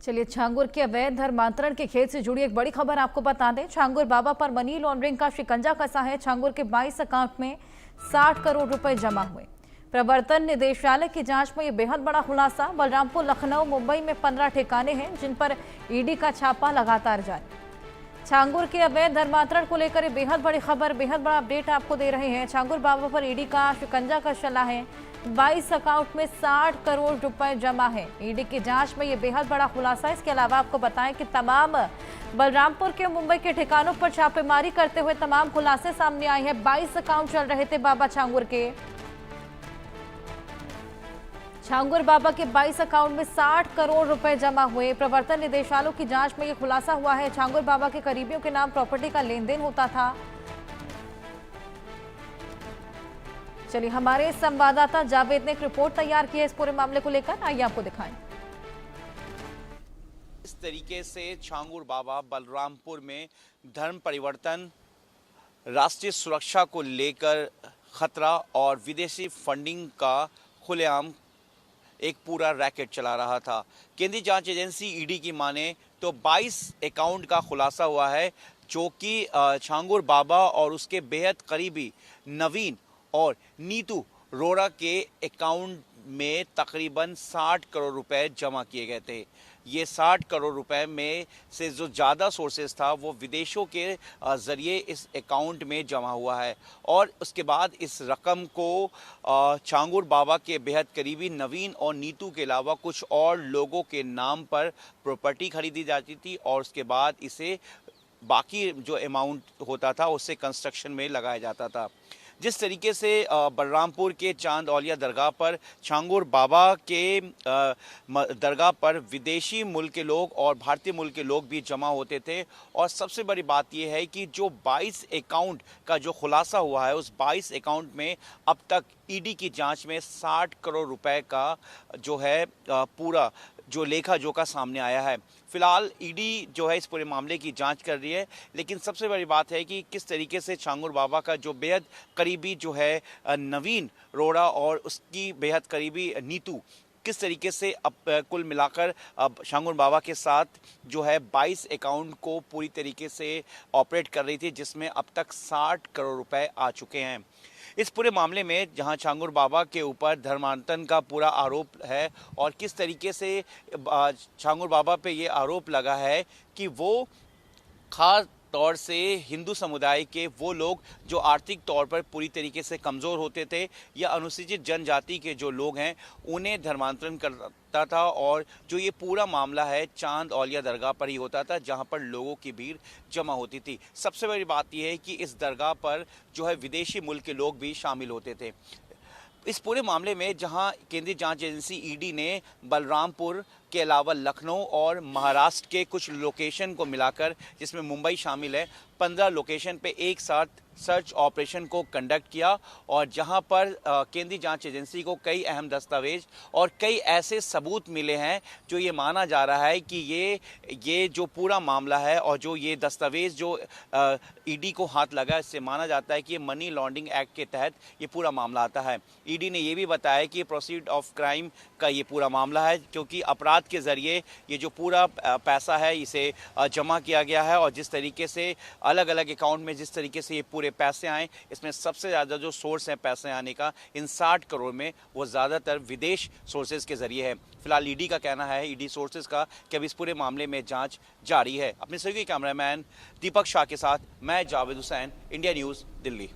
चलिए, छांगुर के अवैध धर्मांतरण के खेत से जुड़ी एक बड़ी खबर आपको बता दें। छांगुर बाबा पर मनी लॉन्ड्रिंग का शिकंजा कसा है। छांगुर के 22 अकाउंट में 60 करोड़ रुपए जमा हुए। प्रवर्तन निदेशालय की जांच में यह बेहद बड़ा खुलासा। बलरामपुर, लखनऊ, मुंबई में 15 ठिकाने हैं जिन पर ईडी का छापा लगातार जारी। छांगुर के अवैध धर्मांतरण को लेकर ये बेहद बड़ी खबर, बेहद बड़ा अपडेट आपको दे रहे हैं। छांगुर बाबा पर ईडी का शिकंजा कस चला है। 22 अकाउंट में 60 करोड़ रुपए जमा है। ईडी की जांच में ये बेहद बड़ा खुलासा है। इसके अलावा आपको बताएं कि तमाम बलरामपुर के, मुंबई के ठिकानों पर छापेमारी करते हुए तमाम खुलासे सामने आए हैं। 22 अकाउंट चल रहे थे बाबा छांगुर के। छांगुर बाबा के 22 अकाउंट में 60 करोड़ रुपए जमा हुए। प्रवर्तन निदेशालय की जांच में यह खुलासा हुआ है। छांगुर बाबा के करीबियों के नाम प्रॉपर्टी का लेन देन होता था। चलिए, हमारे संवाददाता जावेद ने एक रिपोर्ट तैयार की है इस पूरे मामले को लेकर, आइए आपको दिखाएं। इस तरीके से छांगुर बाबा बलरामपुर में धर्म परिवर्तन, राष्ट्रीय सुरक्षा को लेकर खतरा और विदेशी फंडिंग का खुलेआम एक पूरा रैकेट चला रहा था। केंद्रीय जांच एजेंसी ईडी की माने तो 22 अकाउंट का खुलासा हुआ है, जो कि छांगुर बाबा और उसके बेहद करीबी नवीन और नीतू रोड़ा के अकाउंट में तकरीबन 60 करोड़ रुपए जमा किए गए थे। ये 60 करोड़ रुपए में से जो ज़्यादा सोर्सेज था वो विदेशों के ज़रिए इस अकाउंट में जमा हुआ है। और उसके बाद इस रकम को छांगुर बाबा के बेहद करीबी नवीन और नीतू के अलावा कुछ और लोगों के नाम पर प्रॉपर्टी खरीदी जाती थी और उसके बाद इसे बाकी जो अमाउंट होता था उससे कंस्ट्रक्शन में लगाया जाता था। जिस तरीके से बलरामपुर के चांद औलिया दरगाह पर छांगुर बाबा के दरगाह पर विदेशी मुल्क के लोग और भारतीय मुल्क के लोग भी जमा होते थे। और सबसे बड़ी बात यह है कि जो 22 अकाउंट का जो खुलासा हुआ है, उस 22 अकाउंट में अब तक ईडी की जांच में 60 करोड़ रुपए का जो है पूरा जो लेखा जोखा सामने आया है। फिलहाल ईडी जो है इस पूरे मामले की जांच कर रही है, लेकिन सबसे बड़ी बात है कि किस तरीके से छांगुर बाबा का जो बेहद करीबी जो है नवीन रोड़ा और उसकी बेहद करीबी नीतू किस तरीके से अब कुल मिलाकर अब छांगुर बाबा के साथ जो है 22 अकाउंट को पूरी तरीके से ऑपरेट कर रही थी, जिसमें अब तक 60 करोड़ रुपए आ चुके हैं। इस पूरे मामले में जहां छांगुर बाबा के ऊपर धर्मांतरण का पूरा आरोप है और किस तरीके से छांगुर बाबा पे ये आरोप लगा है कि वो खास तौर से हिंदू समुदाय के वो लोग जो आर्थिक तौर पर पूरी तरीके से कमज़ोर होते थे या अनुसूचित जनजाति के जो लोग हैं उन्हें धर्मांतरण करता था। और जो ये पूरा मामला है चांद औलिया दरगाह पर ही होता था, जहां पर लोगों की भीड़ जमा होती थी। सबसे बड़ी बात यह है कि इस दरगाह पर जो है विदेशी मुल्क के लोग भी शामिल होते थे। इस पूरे मामले में जहां केंद्रीय जांच एजेंसी ईडी ने बलरामपुर के अलावा लखनऊ और महाराष्ट्र के कुछ लोकेशन को मिलाकर, जिसमें मुंबई शामिल है, 15 लोकेशन पे एक साथ सर्च ऑपरेशन को कंडक्ट किया और जहां पर केंद्रीय जांच एजेंसी को कई अहम दस्तावेज और कई ऐसे सबूत मिले हैं जो ये माना जा रहा है कि ये जो पूरा मामला है और जो ये दस्तावेज जो ईडी को हाथ लगा, इससे माना जाता है कि ये मनी लॉन्ड्रिंग एक्ट के तहत ये पूरा मामला आता है। ईडी ने ये भी बताया कि प्रोसीड ऑफ क्राइम का ये पूरा मामला है, क्योंकि अपराध के जरिए ये जो पूरा पैसा है इसे जमा किया गया है। और जिस तरीके से अलग अलग अकाउंट में जिस तरीके से ये पूरे पैसे आए, इसमें सबसे ज़्यादा जो सोर्स है पैसे आने का इन 60 करोड़ में, वो ज़्यादातर विदेश सोर्सेज के जरिए है। फिलहाल ईडी का कहना है, ईडी सोर्सेज का, कि अब इस पूरे मामले में जांच जारी है। अपने सहयोगी कैमरामैन दीपक शाह के साथ मैं जावेद हुसैन, इंडिया न्यूज़, दिल्ली।